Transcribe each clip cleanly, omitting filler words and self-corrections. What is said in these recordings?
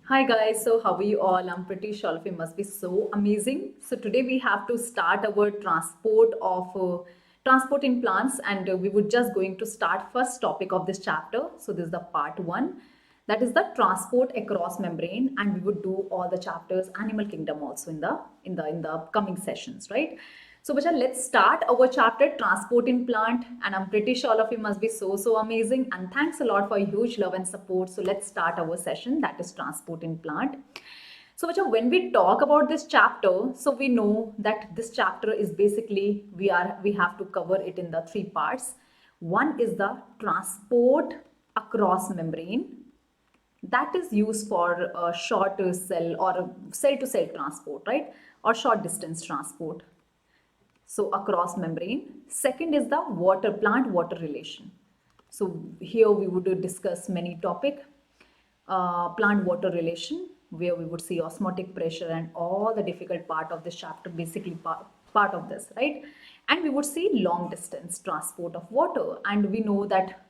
Hi guys, so how are you all? I'm pretty sure all of you must be so amazing. So today we have to start our transport in plants, and we were just going to start first topic of this chapter. So this is the part one, that is the transport across membrane, and we would do all the chapters animal kingdom also in the upcoming sessions, right? So, Bacha, let's start our chapter transport in plant, and I'm pretty sure all of you must be so amazing. And thanks a lot for your huge love and support. So, let's start our session that is transport in plant. So, Bacha, when we talk about this chapter, so we know that this chapter is basically we have to cover it in the three parts. One is the transport across membrane, that is used for short cell or cell to cell transport, right? Or short distance transport, so across membrane. Second is the water plant water relation. So here we would discuss many topic, plant water relation, where we would see osmotic pressure and all the difficult part of this chapter, basically part of this, right? And we would see long distance transport of water, and we know that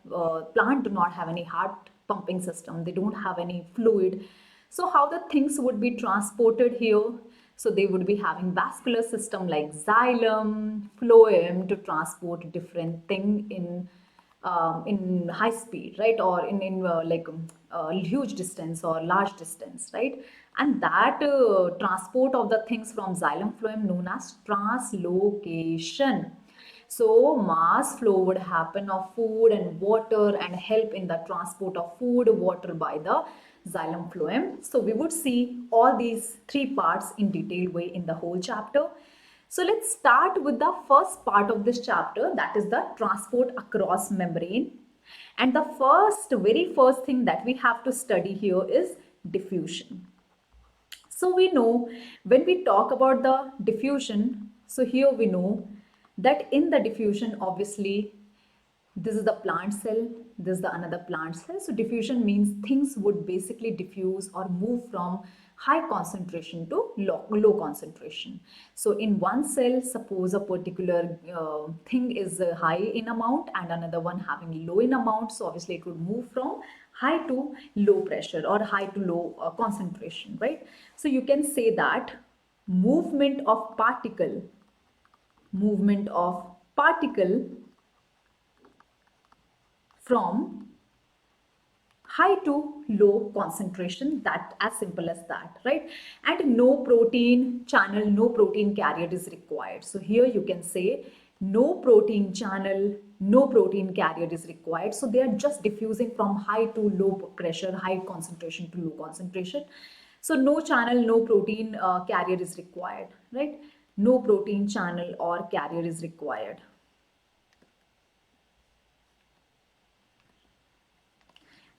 plant do not have any heart pumping system, they don't have any fluid. So how the things would be transported here? So they would be having vascular system like xylem, phloem to transport different thing in high speed, right? Or in huge distance or large distance, right? And that transport of the things from xylem phloem known as translocation. So mass flow would happen of food and water and help in the transport of food, water by the xylem phloem. So we would see all these three parts in detailed way in the whole chapter. So let's start with the first part of this chapter, that is the transport across membrane. And the very first thing that we have to study here is diffusion. So we know when we talk about the diffusion, so here we know that in the diffusion, obviously, this is the plant cell, this is the another plant cell. So diffusion means things would basically diffuse or move from high concentration to low concentration. So in one cell, suppose a particular thing is high in amount and another one having low in amount. So obviously it would move from high to low pressure or high to low concentration, right? So you can say that movement of particle, movement of particle from high to low concentration, that as simple as that, right? And no protein channel, no protein carrier is required. So here you can say no protein channel, no protein carrier is required. So they are just diffusing from high to low pressure, high concentration to low concentration. So no channel, no protein carrier is required, right? No protein channel or carrier is required.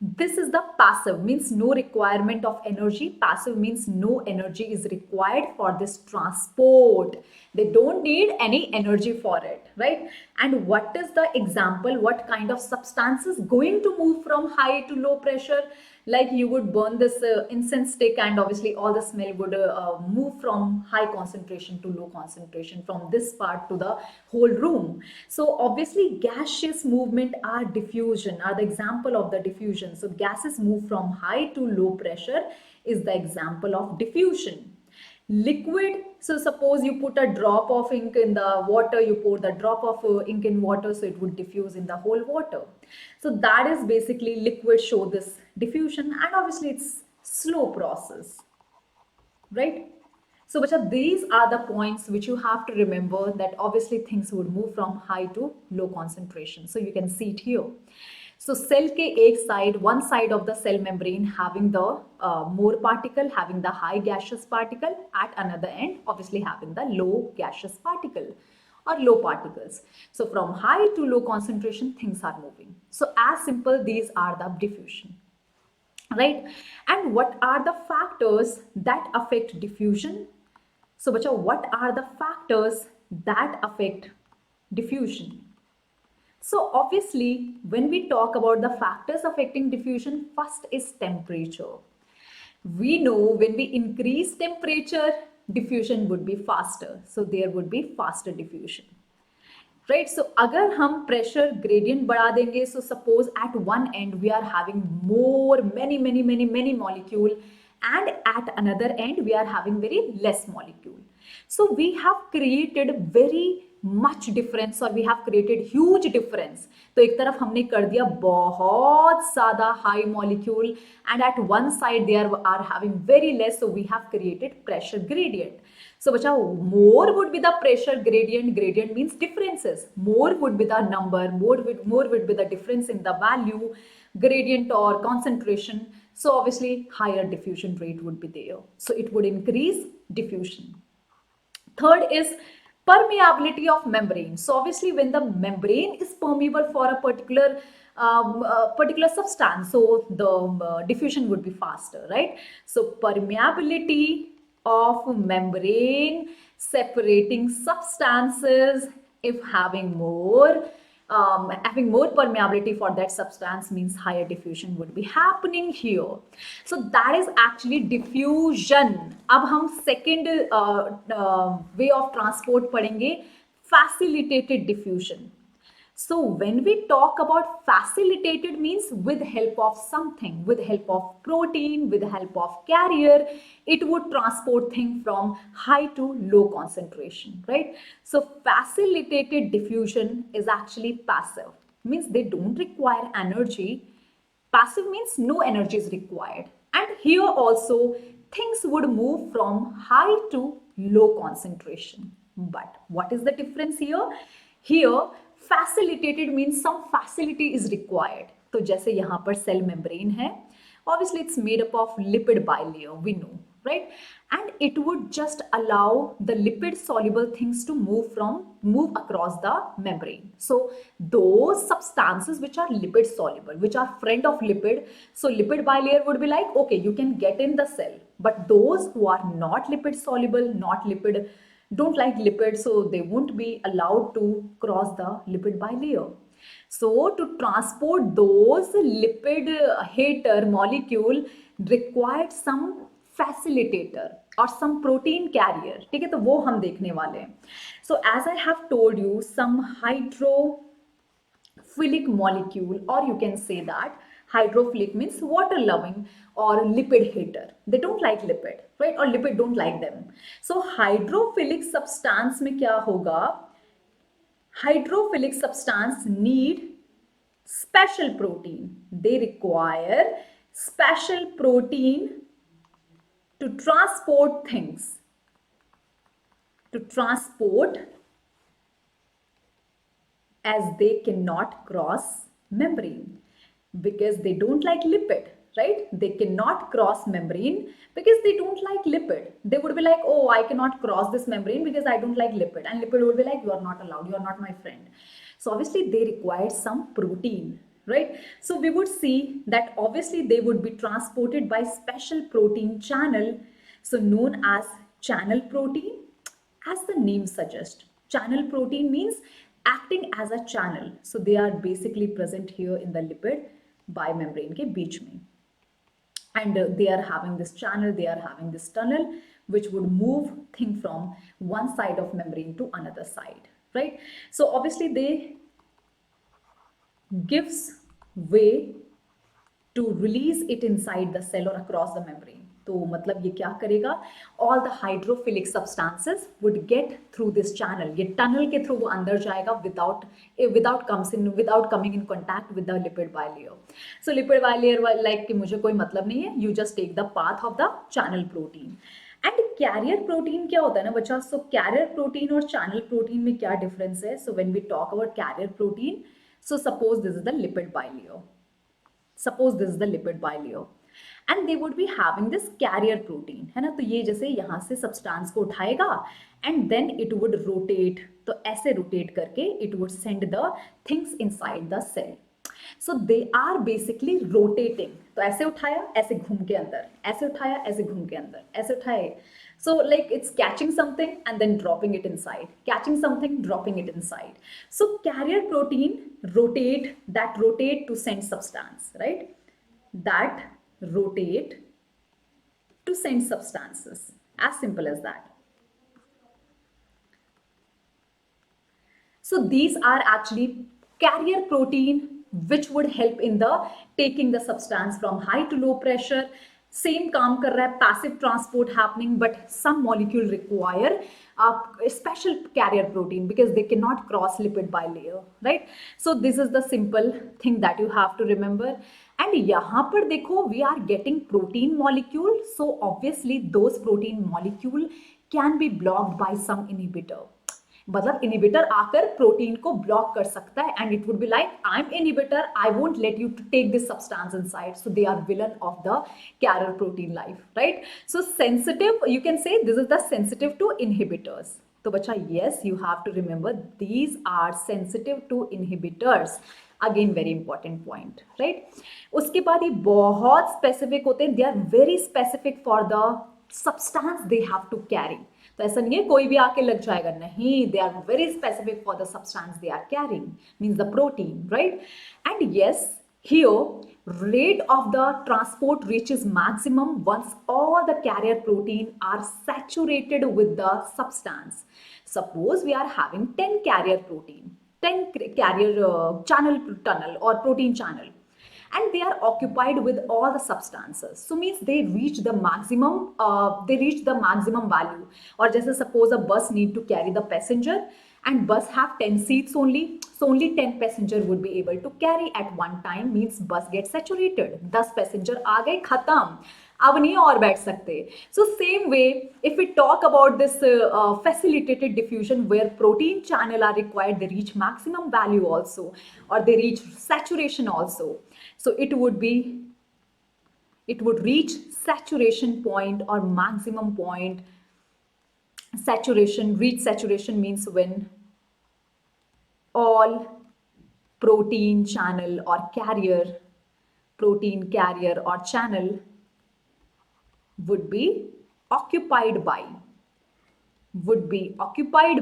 This is the passive, means no requirement of energy. Passive means no energy is required for this transport. They don't need any energy for it, right? And what is the example? What kind of substance is going to move from high to low pressure? Like you would burn this incense stick, and obviously all the smell would move from high concentration to low concentration from this part to the whole room. So obviously gaseous movement are diffusion, are the example of the diffusion. So gases move from high to low pressure is the example of diffusion. Liquid, so suppose you put a drop of ink in the water, you pour the drop of ink in water, so it would diffuse in the whole water. So that is basically liquid show this diffusion, and obviously it's slow process, right? So Bacha, these are the points which you have to remember, that obviously things would move from high to low concentration. So you can see it here. So cell के एक side, one side of the cell membrane having the more particle, having the high gaseous particle, at another end obviously having the low gaseous particle or low particles. So from high to low concentration things are moving. So as simple, these are the diffusion, right? And what are the factors that affect diffusion? So bacha, what are the factors that affect diffusion? So obviously, when we talk about the factors affecting diffusion, first is temperature. We know when we increase temperature, diffusion would be faster. So there would be faster diffusion. Right? So अगर हम pressure gradient बढ़ा देंगे, so suppose at one end we are having more many molecule, and at another end we are having very less molecule. So we have created very much difference और we have created huge difference. तो एक तरफ हमने कर दिया बहुत ज़्यादा high molecule and at one side they are having very less, so we have created pressure gradient. So bacha, more would be the pressure gradient. Gradient means differences. More would be the number, more would be the difference in the value, gradient or concentration. So obviously higher diffusion rate would be there. So it would increase diffusion. Third is permeability of membrane. So obviously when the membrane is permeable for a particular substance, so the diffusion would be faster, right? So permeability of membrane separating substances, if having more permeability for that substance means higher diffusion would be happening here. So that is actually diffusion. अब हम second way of transport पढ़ेंगे, facilitated diffusion. So when we talk about facilitated means with help of something, with help of protein, with help of carrier, it would transport thing from high to low concentration, right? So facilitated diffusion is actually passive, means they don't require energy. Passive means no energy is required. And here also things would move from high to low concentration. But what is the difference here? Here facilitated means some facility is required. तो जैसे यहाँ पर cell membrane है, obviously it's made up of lipid bilayer, we know, right? And it would just allow the lipid soluble things to move across the membrane. So those substances which are lipid soluble, which are friend of lipid, so lipid bilayer would be like, okay, you can get in the cell, but those who are not lipid soluble, don't like lipids, so they won't be allowed to cross the lipid bilayer. So to transport those lipid hater molecule required some facilitator or some protein carrier. ठीक है, तो वो हम देखने वाले हैं. So as I have told you, some hydrophilic molecule, or you can say that hydrophilic means water loving or lipid hater. They don't like lipid, right? Or lipid don't like them. So hydrophilic substance में क्या होगा? Hydrophilic substance need special protein. They require special protein to transport things, to transport, as they cannot cross membrane because they don't like lipid, right? They cannot cross membrane because they don't like lipid. They would be like, oh, I cannot cross this membrane because I don't like lipid. And lipid would be like, you are not allowed, you are not my friend. So obviously they required some protein, right? So we would see that obviously they would be transported by special protein channel, so known as channel protein. As the name suggests, channel protein means acting as a channel. So they are basically present here in the lipid bimembrane के बीच में. And they are having this channel, they are having this tunnel, which would move thing from one side of membrane to another side, right? So obviously they gives way to release it inside the cell or across the membrane. तो मतलब ये क्या करेगा? All the hydrophilic substances would get through this channel. ये tunnel के through वो अंदर जाएगा without coming in contact with the lipid bilayer. So lipid bilayer like कि मुझे कोई मतलब नहीं है. You just take the path of the channel protein. And carrier protein क्या होता है ना बच्चा? So carrier protein और channel protein में क्या difference है? So when we talk about carrier protein, so suppose this is the lipid bilayer. Suppose this is the lipid bilayer. And they would be having this carrier protein, है ना? तो ये जैसे यहाँ से substance को उठाएगा and then it would rotate. तो ऐसे rotate करके it would send the things inside the cell. So they are basically rotating. तो ऐसे उठाया, ऐसे घूम के अंदर, ऐसे उठाया, ऐसे घूम के अंदर, ऐसे उठाए. So like it's catching something and then dropping it inside, catching something, dropping it inside. So carrier protein rotate to send substance, right? That rotate to send substances. As simple as that. So these are actually carrier protein which would help in the taking the substance from high to low pressure. Same काम कर रहा है, passive transport happening, but some molecule require special carrier protein because they can not cross lipid bilayer, right? So this is the simple thing that you have to remember. And यहाँ पर देखो we are getting protein molecule, so obviously those protein molecule can be blocked by some inhibitor. मतलब inhibitor आकर protein को block कर सकता है and it would be like I am inhibitor, I won't let you to take this substance inside. So they are villain of the carrier protein life, right? So sensitive, you can say this is the sensitive to inhibitors. तो बच्चा yes you have to remember these are sensitive to inhibitors. Again very important point, right? उसके बाद ये बहुत specific होते हैं, they are very specific for the substance they have to carry. तो ऐसा नहीं है कोई भी आके लग जाएगा, नहीं, they are very specific for the substance they are carrying, means the protein, right? And yes here rate of the transport reaches maximum once all the carrier protein are saturated with the substance. Suppose we are having 10 carrier protein, 10 carrier channel tunnel or protein channel, and they are occupied with all the substances, so means they reach the maximum value. Or just suppose a bus need to carry the passenger and bus have 10 seats only, so only 10 passenger would be able to carry at one time, means bus gets saturated, 10 passenger aa gaye, khatam, अब नहीं और बैठ सकते. So same way if we talk about this facilitated diffusion where protein channel are required, they reach maximum value also, or they reach saturation also. So it would reach saturation point or maximum point. Reach saturation means when all protein channel or protein carrier or channel would be occupied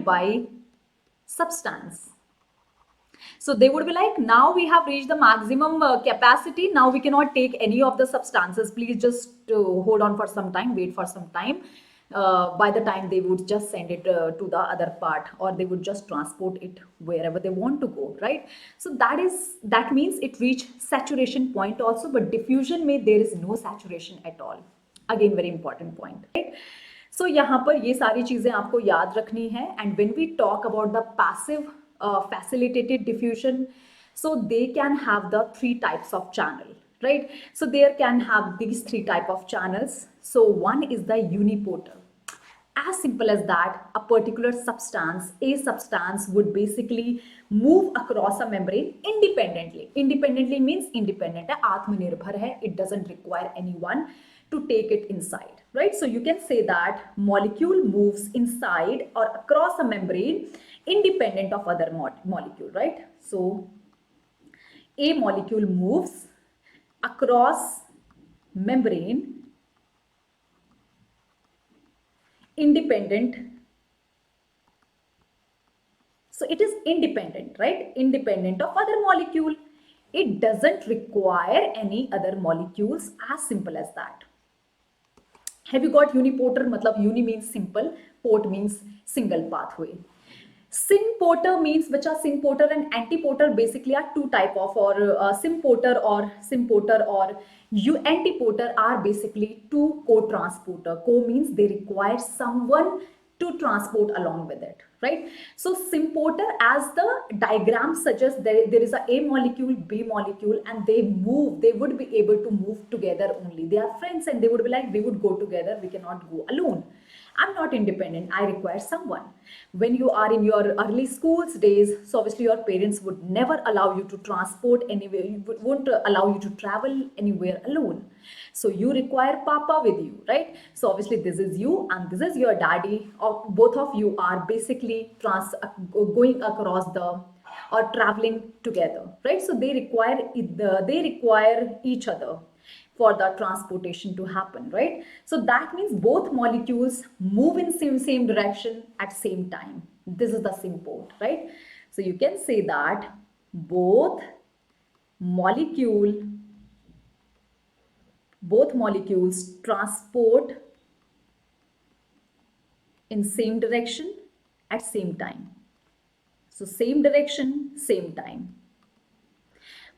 by substance. So they would be like, now we have reached the maximum capacity, now we cannot take any of the substances, please just hold on for some time, wait for some time. By the time they would just send it to the other part, or they would just transport it wherever they want to go, right? So that means it reached saturation point also, but diffusion में there is no saturation at all. Again very important point, right? So यहाँ पर ये सारी चीजें आपको याद रखनी है. And when we talk about the passive facilitated diffusion, so they can have the 3 types of channel, right? So there can have these 3 type of channels. So one is the unipolar. As simple as that, a particular substance, a substance would basically move across a membrane independently. Independently means independent है, आत्मनिर्भर है, it doesn't require anyone to take it inside, right? So you can say that molecule moves inside or across a membrane independent of other molecule, right? So a molecule moves across membrane independent. So it is independent, right? Independent of other molecule. It doesn't require any other molecules, as simple as that. Have you got unipolar? Matlab uni means simple, port means single pathway. Synpolar means bacha, synpolar and antipolar basically are 2 type of, or synpolar or antipolar are basically 2 co-transporter. Co means they require someone to transport along with it, right? So synpolar, as the diagram suggests, there is a molecule, B molecule, and they would be able to move together only. They are friends and they would be like, we would go together, we cannot go alone. I'm not independent, I require someone. When you are in your early schools days, so obviously your parents would never allow you to transport anywhere, won't allow you to travel anywhere alone. So you require papa with you, right? So obviously this is you and this is your daddy, or both of you are basically going across or traveling together, right? So they require each other for the transportation to happen, right? So that means both molecules move in same direction at same time. This is the symport, right? So you can say that both molecules transport in same direction at same time. So same direction, same time.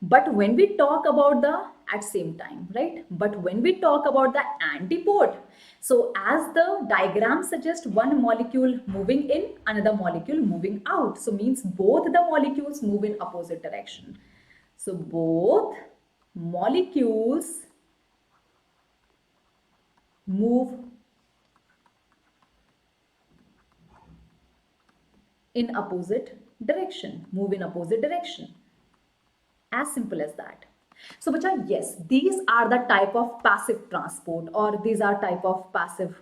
But when we talk about the at same time, right? But when we talk about the antipode, so as the diagram suggests, one molecule moving in, another molecule moving out. So means both the molecules move in opposite direction. So both molecules move in opposite direction, move in opposite direction. As simple as that. So bacha, yes, these are the type of passive transport, or these are type of passive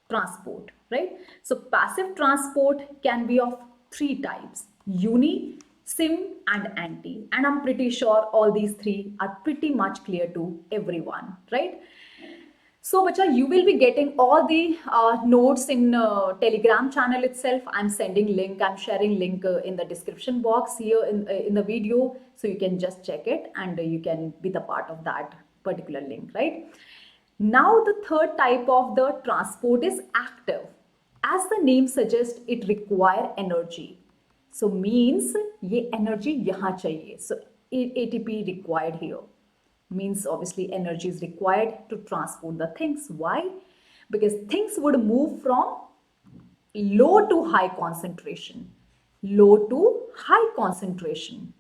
transport, right? So passive transport can be of three types: uni, sim and anti. And I'm pretty sure all these three are pretty much clear to everyone, right? So, bacha, you will be getting all the notes in Telegram channel itself. I'm sending link, I'm sharing link in the description box here in the video. So you can just check it and you can be the part of that particular link, right? Now, the third type of the transport is active. As the name suggests, it require energy. So means ये energy यहाँ चाहिए. So ATP required here. Means obviously energy is required to transport the things. Why? Because things would move from low to high concentration. Low to high concentration.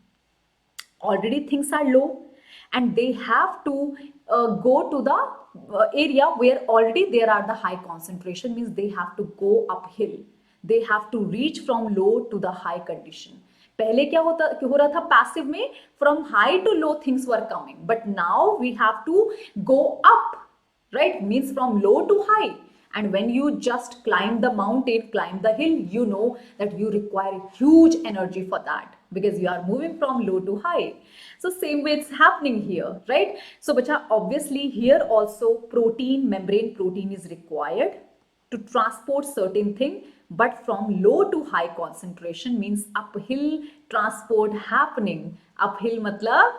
Already things are low and they have to go to the area where already there are the high concentration, means they have to go uphill. They have to reach from low to the high condition. पहले क्या हो रहा था passive में, from high to low things were coming, but now we have to go up, right? Means from low to high. And when you just climb the mountain, climb the hill, you know that you require huge energy for that, because you are moving from low to high. So same way it's happening here, right? So bacha, obviously here also protein, membrane protein is required to transport certain thing, but from low to high concentration, means uphill transport happening. Uphill matlab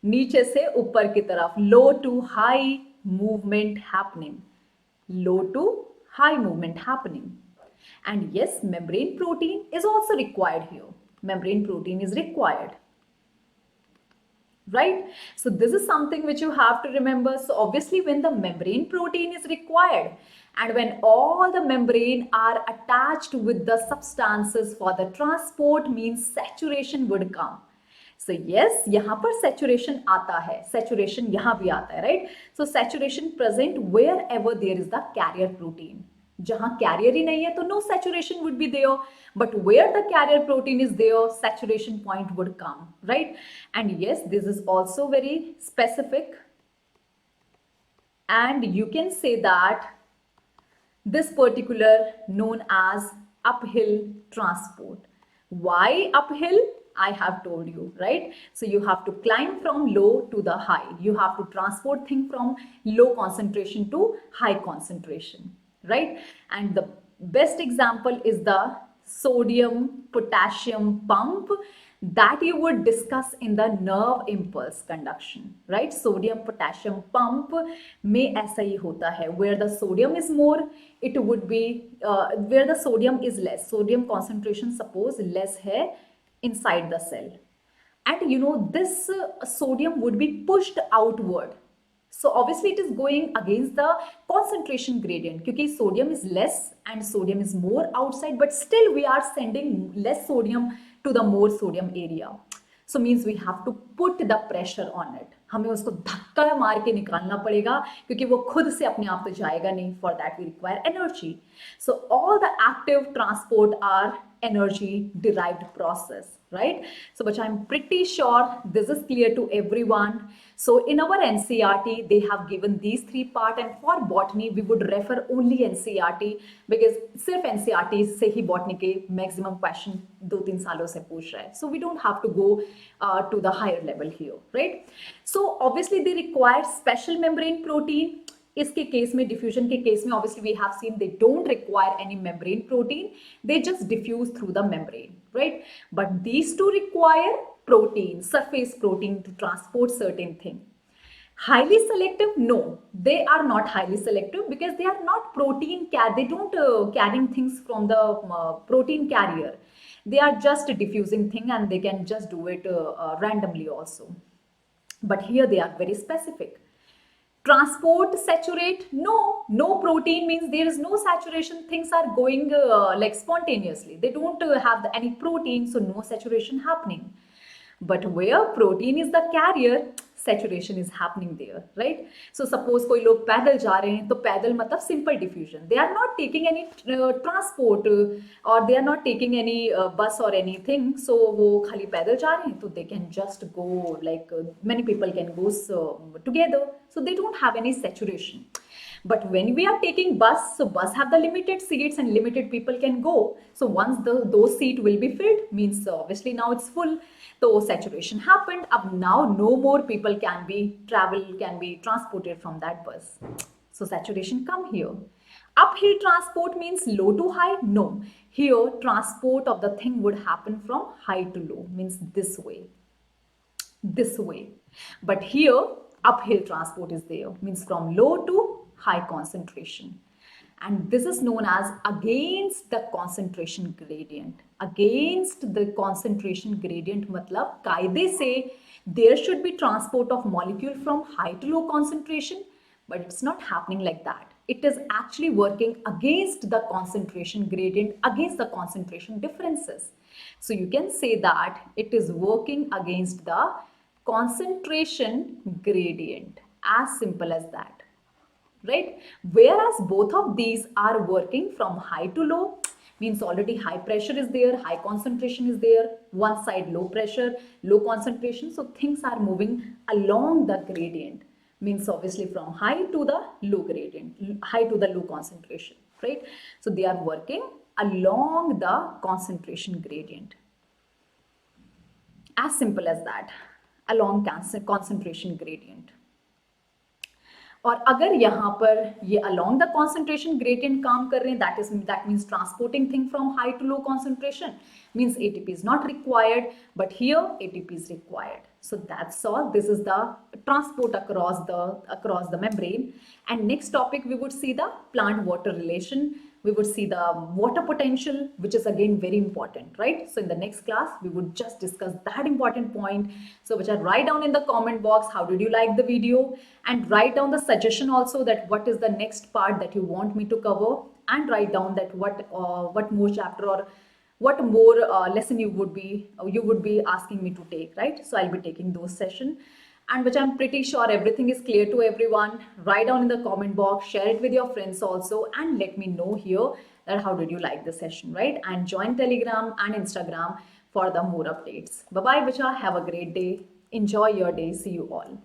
नीचे से ऊपर की तरफ, low to high movement happening. Low to high movement happening. And yes, membrane protein is also required here. Membrane protein is required, right? So this is something which you have to remember. So obviously when the membrane protein is required and when all the membrane are attached with the substances for the transport, means saturation would come. So yes, यहाँ पर saturation आता है, saturation यहाँ भी आता है, right? So saturation present wherever there is the carrier protein. जहाँ carrier ही नहीं है तो no saturation would be there, but where the carrier protein is there, saturation point would come, right? And yes, this is also very specific, and you can say that this particular known as uphill transport. Why uphill? I have told you, right? So you have to climb from low to the high. You have to transport thing from low concentration to high concentration, right? And the best example is the sodium potassium pump that you would discuss in the nerve impulse conduction, right? Sodium potassium pump में ऐसा ही होता है, where the sodium is more, it would be where the sodium is less. Sodium concentration suppose less है inside the cell, and you know this sodium would be pushed outward. So obviously it is going against the concentration gradient, because sodium is less and sodium is more outside, but still we are sending less sodium to the more sodium area. So means we have to put the pressure on it. हमें उसको धक्का मार के निकालना पड़ेगा, क्योंकि वो खुद से अपने आप तो जाएगा नहीं. For that we require energy. So all the active transport are energy derived process, right? So but I'm pretty sure this is clear to everyone. So in our NCERT they have given these three part, and for botany we would refer only NCERT, because सिर्फ NCERT से ही botany के maximum question 2-3 सालों से पूछ रहा है. So we don't have to go to the higher level here, right? So obviously they require special membrane protein. इसके case में, डिफ्यूजन के केस में, obviously we have seen they don't require any membrane protein, they just diffuse through the membrane, right? But these two require protein, surface protein, to transport certain thing. Highly selective? No, they are not highly selective, because they are not protein they don't carrying things from the protein carrier. They are just diffusing thing, and they can just do it randomly also. but here they are very specific. Transport, saturate, no protein means there is no saturation, things are going like spontaneously, they don't have any protein, so no saturation happening. But where protein is the carrier, saturation is happening there, right? So suppose कोई लोग पैदल जा रहे हैं, तो पैदल मतलब simple diffusion, they are not taking any transport or they are not taking any bus or anything, so वो खाली पैदल जा रहे हैं, तो they can just go like many people can go together, so they don't have any saturation. But when we are taking bus, so bus have the limited seats and limited people can go. So once those seat will be filled, means obviously now it's full. So saturation happened. Up now no more people can be transported from that bus. So saturation come here. Uphill transport means low to high. No, here transport of the thing would happen from high to low, means this way. But here uphill transport is there, means from low to high concentration, and this is known as against the concentration gradient. Against the concentration gradient matlab कायदे से there should be transport of molecule from high to low concentration, but it's not happening like that. It is actually working against the concentration gradient, against the concentration differences. So you can say that it is working against the concentration gradient, as simple as that, right? Whereas both of these are working from high to low, means already high pressure is there, high concentration is there, one side low pressure, low concentration, so things are moving along the gradient, means obviously from high to the low gradient, high to the low concentration, right? So they are working along the concentration gradient, as simple as that, along concentration gradient. और अगर यहाँ पर ये along the concentration gradient काम कर रहे हैं, that means transporting thing from high to low concentration, means ATP is not required, but here ATP is required. So that's all. This is the transport across the membrane. And next topic we would see the plant-water relation. We would see the water potential, which is again very important, right? So in the next class, we would just discuss that important point. So which I write down in the comment box, how did you like the video? And write down the suggestion also that what is the next part that you want me to cover, and write down that what more chapter or what more lesson you would be asking me to take, right? So I'll be taking those sessions, and which I'm pretty sure everything is clear to everyone. Write down in the comment box, share it with your friends also, and let me know here that how did you like the session, right? And join Telegram and Instagram for the more updates. Bye bye, Bicha. Have a great day. Enjoy your day. See you all.